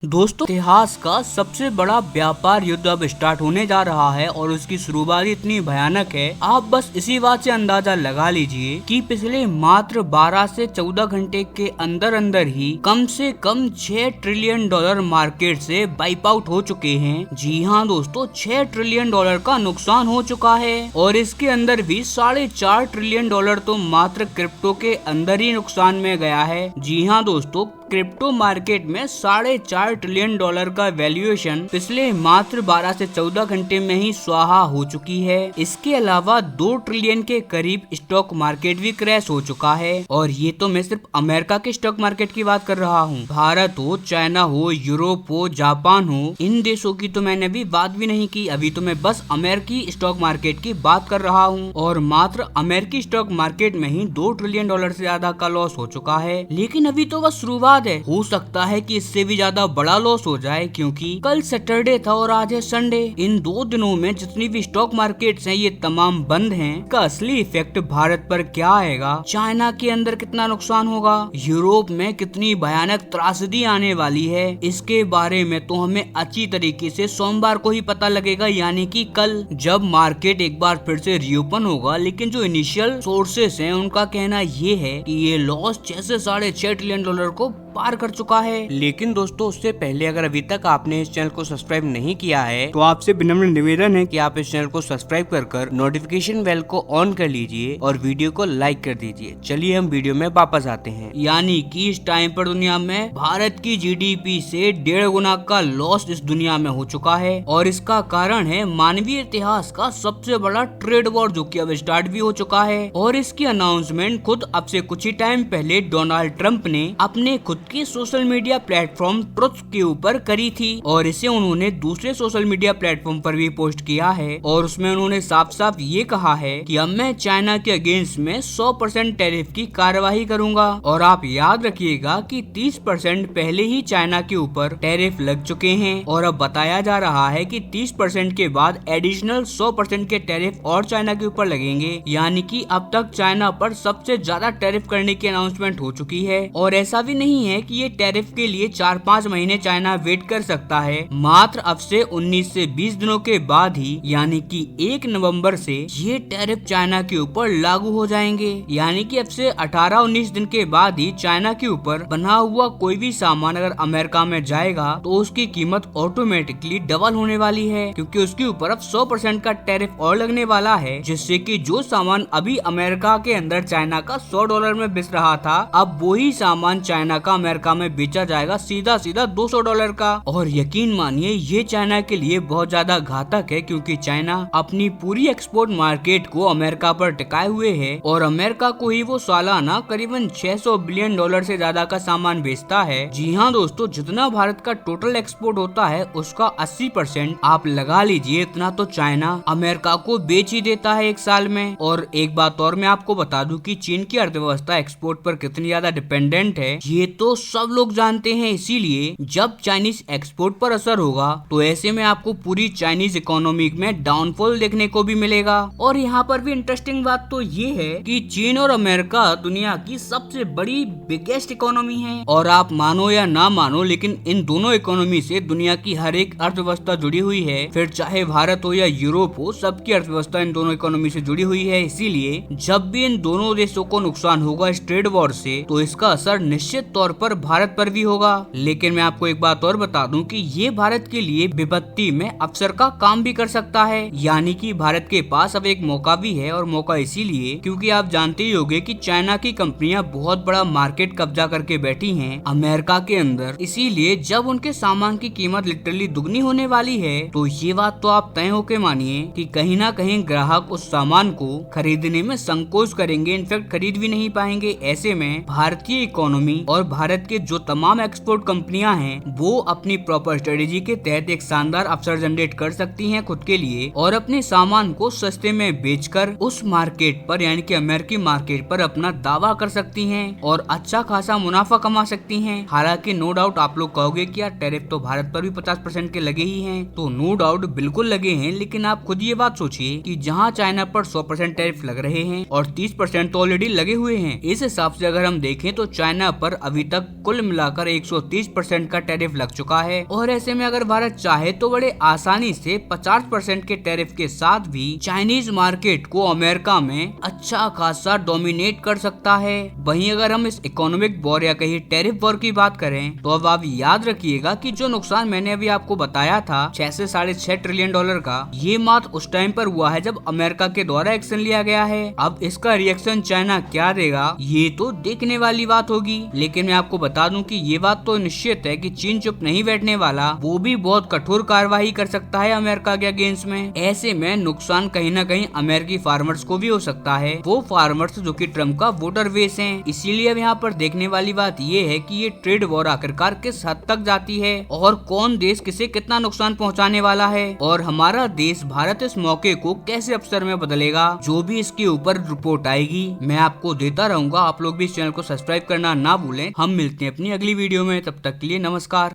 दोस्तों, इतिहास का सबसे बड़ा व्यापार युद्ध अब स्टार्ट होने जा रहा है और उसकी शुरुआत इतनी भयानक है। आप बस इसी बात से अंदाजा लगा लीजिए कि पिछले मात्र 12 से 14 घंटे के अंदर अंदर ही कम से कम 6 ट्रिलियन डॉलर मार्केट से वाइप आउट हो चुके हैं। जी हाँ दोस्तों, 6 ट्रिलियन डॉलर का नुकसान हो चुका है और इसके अंदर भी 4.5 ट्रिलियन डॉलर तो मात्र क्रिप्टो के अंदर ही नुकसान में गया है। जी हाँ दोस्तों, क्रिप्टो मार्केट में 4.5 ट्रिलियन डॉलर का वैल्यूएशन पिछले मात्र 12 से 14 घंटे में ही स्वाहा हो चुकी है। इसके अलावा 2 ट्रिलियन के करीब स्टॉक मार्केट भी क्रैश हो चुका है और ये तो मैं सिर्फ अमेरिका के स्टॉक मार्केट की बात कर रहा हूँ। भारत हो, चाइना हो, यूरोप हो, जापान हो, इन देशों की तो मैंने अभी बात भी नहीं की। अभी तो मैं बस अमेरिकी स्टॉक मार्केट की बात कर रहा हूँ और मात्र अमेरिकी स्टॉक मार्केट में ही 2 ट्रिलियन डॉलर से ज्यादा का लॉस हो चुका है। लेकिन अभी तो बस शुरुआत है, हो सकता है कि इससे भी ज्यादा बड़ा लॉस हो जाए क्योंकि कल सैटरडे था और आज है संडे। इन 2 दिनों में जितनी भी स्टॉक मार्केट्स हैं ये तमाम बंद हैं। का असली इफेक्ट भारत पर क्या आएगा, चाइना के अंदर कितना नुकसान होगा, यूरोप में कितनी भयानक त्रासदी आने वाली है, इसके बारे में तो हमें अच्छी तरीके से सोमवार को ही पता लगेगा, यानी कि कल, जब मार्केट एक बार फिर से रीओपन होगा। लेकिन जो इनिशियल सोर्सेस हैं उनका कहना ये है कि ये लॉस 6 से 6.5 ट्रिलियन डॉलर को पार कर चुका है। लेकिन दोस्तों, उससे पहले अगर अभी तक आपने इस चैनल को सब्सक्राइब नहीं किया है तो आपसे विनम्र निवेदन है कि आप इस चैनल को सब्सक्राइब कर नोटिफिकेशन बेल को ऑन कर लीजिए और वीडियो को लाइक कर दीजिए। चलिए हम वीडियो में वापस आते हैं। यानी कि इस टाइम पर दुनिया में भारत की जीडीपी से 1.5 गुना का लॉस इस दुनिया में हो चुका है और इसका कारण है मानवीय इतिहास का सबसे बड़ा ट्रेड वॉर, जो कि अब स्टार्ट भी हो चुका है। और इसकी अनाउंसमेंट खुद अब से कुछ ही टाइम पहले डोनाल्ड ट्रंप ने अपने खुद की सोशल मीडिया प्लेटफॉर्म ट्रुथ के ऊपर करी थी और इसे उन्होंने दूसरे सोशल मीडिया प्लेटफॉर्म पर भी पोस्ट किया है और उसमें उन्होंने साफ साफ ये कहा है कि अब मैं चाइना के अगेंस्ट में 100% टैरिफ की कार्यवाही करूंगा। और आप याद रखिएगा कि 30% पहले ही चाइना के ऊपर टैरिफ लग चुके हैं और अब बताया जा रहा है कि 30% के बाद एडिशनल 100% के टैरिफ और चाइना के ऊपर लगेंगे। यानी कि अब तक चाइना पर सबसे ज्यादा टैरिफ करने की अनाउंसमेंट हो चुकी है। और ऐसा भी नहीं है कि ये टैरिफ के लिए 4-5 महीने चाइना वेट कर सकता है। मात्र अब से 19 से 20 दिनों के बाद ही, यानी कि 1 नवंबर से ये टैरिफ चाइना के ऊपर लागू हो जाएंगे। यानी कि अब से 18-19 दिन के बाद ही चाइना के ऊपर बना हुआ कोई भी सामान अगर अमेरिका में जाएगा तो उसकी कीमत ऑटोमेटिकली डबल होने वाली है, क्योंकि उसके ऊपर अब 100% का टैरिफ और लगने वाला है, जिससे कि जो सामान अभी अमेरिका के अंदर चाइना का $100 में बिक रहा था, अब वही सामान चाइना का अमेरिका में बेचा जाएगा सीधा $200 का। और यकीन मानिए ये चाइना के लिए बहुत ज्यादा घातक है, क्योंकि चाइना अपनी पूरी एक्सपोर्ट मार्केट को अमेरिका पर टिकाए हुए है और अमेरिका को ही वो सालाना करीबन $600 बिलियन से ज्यादा का सामान बेचता है। जी हाँ दोस्तों, जितना भारत का टोटल एक्सपोर्ट होता है उसका 80% आप लगा लीजिए, इतना तो चाइना अमेरिका को बेच ही देता है एक साल में। और एक बात और मैं आपको बता दूं कि चीन की अर्थव्यवस्था एक्सपोर्ट पर कितनी ज्यादा डिपेंडेंट है ये तो सब लोग जानते हैं। इसीलिए जब चाइनीज एक्सपोर्ट पर असर होगा तो ऐसे में आपको पूरी चाइनीज इकोनॉमी में डाउनफॉल देखने को भी मिलेगा। और यहाँ पर भी इंटरेस्टिंग बात तो ये है कि चीन और अमेरिका दुनिया की सबसे बड़ी बिगेस्ट इकोनॉमी है और आप मानो या ना मानो, लेकिन इन दोनों इकोनॉमी से दुनिया की हर एक अर्थव्यवस्था जुड़ी हुई है। फिर चाहे भारत हो या यूरोप हो, सबकी अर्थव्यवस्था इन दोनों इकोनॉमी से जुड़ी हुई है। इसीलिए जब भी इन दोनों देशों को नुकसान होगा इस ट्रेड वॉर से, तो इसका असर निश्चित तौर पर भारत पर भी होगा। लेकिन मैं आपको एक बात और बता दूं कि ये भारत के लिए विपत्ति में अवसर का काम भी कर सकता है। यानी कि भारत के पास अब एक मौका भी है, और मौका इसीलिए क्योंकि आप जानते ही होंगे कि चाइना की कंपनियां बहुत बड़ा मार्केट कब्जा करके बैठी हैं अमेरिका के अंदर। इसीलिए जब उनके सामान की कीमत लिटरली दुगनी होने वाली है तो ये बात तो आप तय होके मानिए कि कहीं ना कहीं ग्राहक उस सामान को खरीदने में संकोच करेंगे, इनफैक्ट खरीद भी नहीं पाएंगे। ऐसे में भारतीय इकोनॉमी और भारत के जो तमाम एक्सपोर्ट कंपनियां हैं वो अपनी प्रॉपर स्ट्रेटेजी के तहत एक शानदार अवसर जनरेट कर सकती हैं खुद के लिए और अपने सामान को सस्ते में बेचकर उस मार्केट पर, यानी कि अमेरिकी मार्केट पर अपना दावा कर सकती हैं और अच्छा खासा मुनाफा कमा सकती हैं। हालांकि नो डाउट आप लोग कहोगे कि यार टैरिफ तो भारत पर भी 50% के लगे ही हैं, तो नो डाउट बिल्कुल लगे हैं। लेकिन आप खुद ये बात सोचिए कि जहाँ चाइना पर 100% टैरिफ लग रहे हैं और 30% तो ऑलरेडी लगे हुए हैं, इस हिसाब से अगर हम देखें तो चाइना पर अभी तक तक कुल मिलाकर 130% का टैरिफ लग चुका है। और ऐसे में अगर भारत चाहे तो बड़े आसानी से 50% के टैरिफ के साथ भी चाइनीज मार्केट को अमेरिका में अच्छा खासा डोमिनेट कर सकता है। वहीं अगर हम इस इकोनॉमिक वॉर या कहीं टैरिफ वॉर की बात करें तो अब आप याद रखिएगा कि जो नुकसान मैंने अभी आपको बताया था 6 से $6.5 ट्रिलियन का, ये मात्र उस टाइम पर हुआ है जब अमेरिका के द्वारा एक्शन लिया गया है। अब इसका रिएक्शन चाइना क्या देगा ये तो देखने वाली बात होगी। लेकिन मैं आपको बता दूं कि ये बात तो निश्चित है कि चीन चुप नहीं बैठने वाला, वो भी बहुत कठोर कार्रवाई कर सकता है अमेरिका के अगेंस्ट में। ऐसे में नुकसान कहीं न कहीं अमेरिकी फार्मर्स को भी हो सकता है, वो फार्मर्स जो कि ट्रम्प का वोटर बेस हैं। इसीलिए अब यहाँ पर देखने वाली बात ये है कि ये ट्रेड वॉर आखिरकार किस हद तक जाती है और कौन देश किसे कितना नुकसान पहुँचाने वाला है और हमारा देश भारत इस मौके को कैसे अवसर में बदलेगा। जो भी इसके ऊपर रिपोर्ट आएगी मैं आपको देता रहूंगा। आप लोग भी इस चैनल को सब्सक्राइब करना ना भूलें। हम मिलते हैं अपनी अगली वीडियो में, तब तक के लिए नमस्कार।